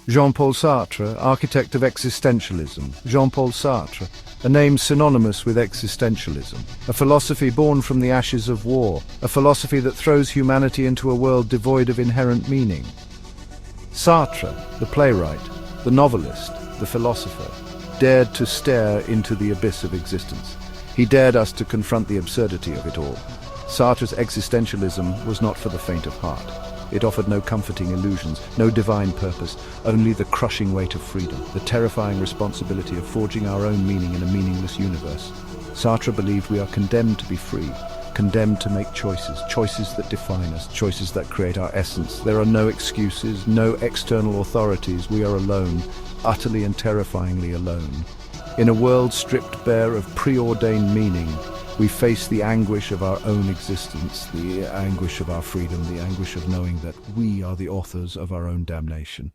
Jean-Paul Sartre, architect of existentialism. Jean-Paul Sartre, a name synonymous with existentialism, a philosophy born from the ashes of war, a philosophy that throws humanity into a world devoid of inherent meaning. Sartre, the playwright, the novelist, the philosopher, dared to stare into the abyss of existence. He dared us to confront the absurdity of it all. Sartre's existentialism was not for the faint of heart. It offered no comforting illusions, no divine purpose, only the crushing weight of freedom, the terrifying responsibility of forging our own meaning in a meaningless universe. Sartre believed we are condemned to be free, condemned to make choices, choices that define us, choices that create our essence. There are no excuses, no external authorities. We are alone, utterly and terrifyingly alone. In a world stripped bare of preordained meaning, we face the anguish of our own existence, the anguish of our freedom, the anguish of knowing that we are the authors of our own damnation.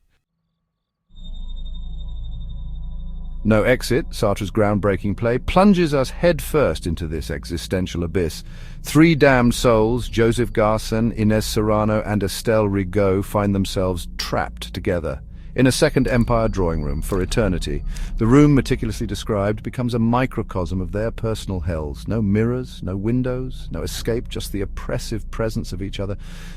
No Exit, Sartre's groundbreaking play, plunges us headfirst into this existential abyss. Three damned souls, Joseph Garcin, Inez Serrano, and Estelle Rigaud, find themselves trapped together in a Second Empire drawing room for eternity. The room, meticulously described, becomes a microcosm of their personal hells. No mirrors, no windows, no escape, just the oppressive presence of each other.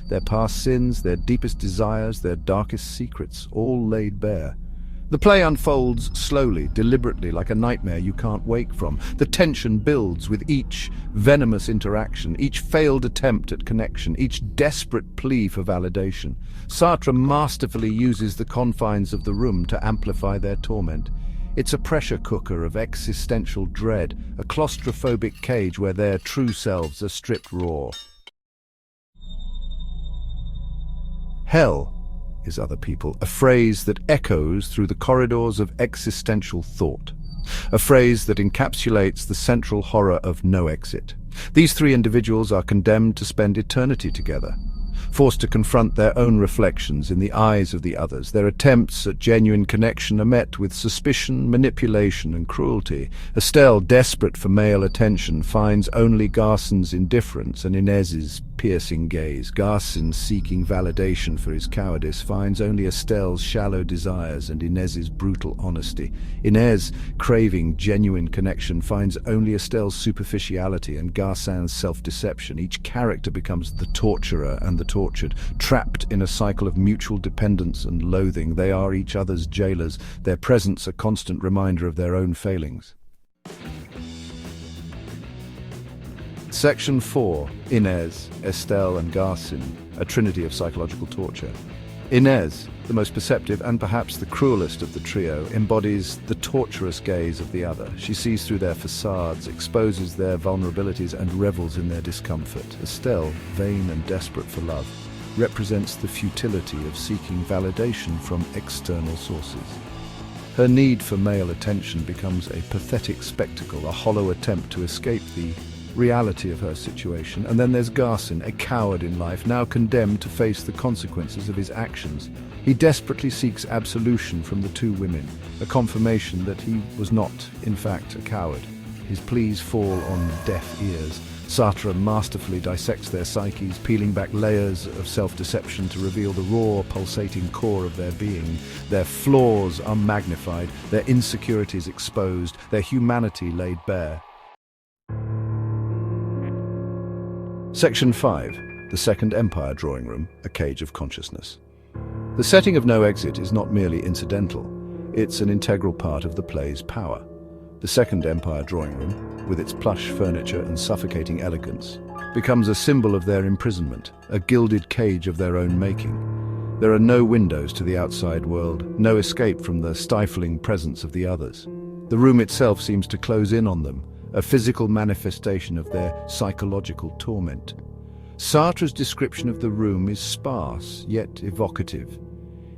Their past sins, their deepest desires, their darkest secrets, all laid bare. The play unfolds slowly, deliberately, like a nightmare you can't wake from. The tension builds with each venomous interaction, each failed attempt at connection, each desperate plea for validation. Sartre masterfully uses the confines of the room to amplify their torment. It's a pressure cooker of existential dread, a claustrophobic cage where their true selves are stripped raw. Hell is other people, a phrase that echoes through the corridors of existential thought, a phrase that encapsulates the central horror of no exit. These three individuals are condemned to spend eternity together, forced to confront their own reflections in the eyes of the others. Their attempts at genuine connection are met with suspicion, manipulation, and cruelty. Estelle, desperate for male attention, finds only Garcin's indifference and Inez's piercing gaze. Garcin, seeking validation for his cowardice, finds only Estelle's shallow desires and Inez's brutal honesty. Inez, craving genuine connection, finds only Estelle's superficiality and Garcin's self-deception. Each character becomes the torturer and the tortured. Trapped in a cycle of mutual dependence and loathing, they are each other's jailers, their presence a constant reminder of their own failings. Section 4. Inez, Estelle and Garcin, a trinity of psychological torture. Inez, the most perceptive and perhaps the cruelest of the trio, embodies the torturous gaze of the other. She sees through their facades, exposes their vulnerabilities and revels in their discomfort. Estelle, vain and desperate for love, represents the futility of seeking validation from external sources. Her need for male attention becomes a pathetic spectacle, a hollow attempt to escape the reality of her situation. And then there's Garcin, a coward in life, now condemned to face the consequences of his actions. He desperately seeks absolution from the two women, a confirmation that he was not, in fact, a coward. His pleas fall on deaf ears. Sartre masterfully dissects their psyches, peeling back layers of self-deception to reveal the raw, pulsating core of their being. Their flaws are magnified, their insecurities exposed, their humanity laid bare. Section 5. The Second Empire Drawing Room, a Cage of Consciousness. The setting of No Exit is not merely incidental, it's an integral part of the play's power. The Second Empire Drawing Room, with its plush furniture and suffocating elegance, becomes a symbol of their imprisonment, a gilded cage of their own making. There are no windows to the outside world, no escape from the stifling presence of the others. The room itself seems to close in on them, a physical manifestation of their psychological torment. Sartre's description of the room is sparse, yet evocative.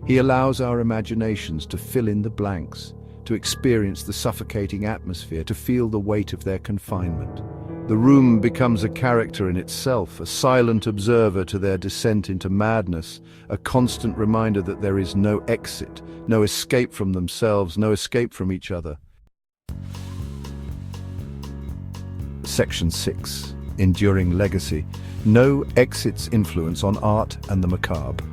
He allows our imaginations to fill in the blanks, to experience the suffocating atmosphere, to feel the weight of their confinement. The room becomes a character in itself, a silent observer to their descent into madness, a constant reminder that there is no exit, no escape from themselves, no escape from each other. Section 6. Enduring Legacy. No Exit's influence on art and the macabre.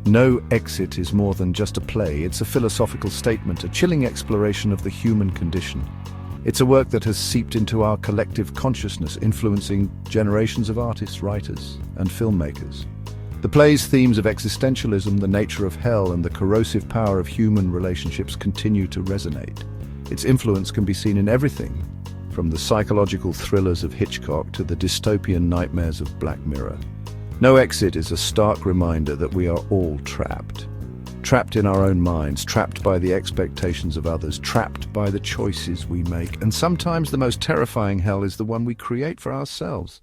No Exit is more than just a play. It's a philosophical statement, a chilling exploration of the human condition. It's a work that has seeped into our collective consciousness, influencing generations of artists, writers, and filmmakers. The play's themes of existentialism, the nature of hell, and the corrosive power of human relationships continue to resonate. Its influence can be seen in everything, from the psychological thrillers of Hitchcock to the dystopian nightmares of Black Mirror. No Exit is a stark reminder that we are all trapped. Trapped in our own minds, trapped by the expectations of others, trapped by the choices we make. And sometimes the most terrifying hell is the one we create for ourselves.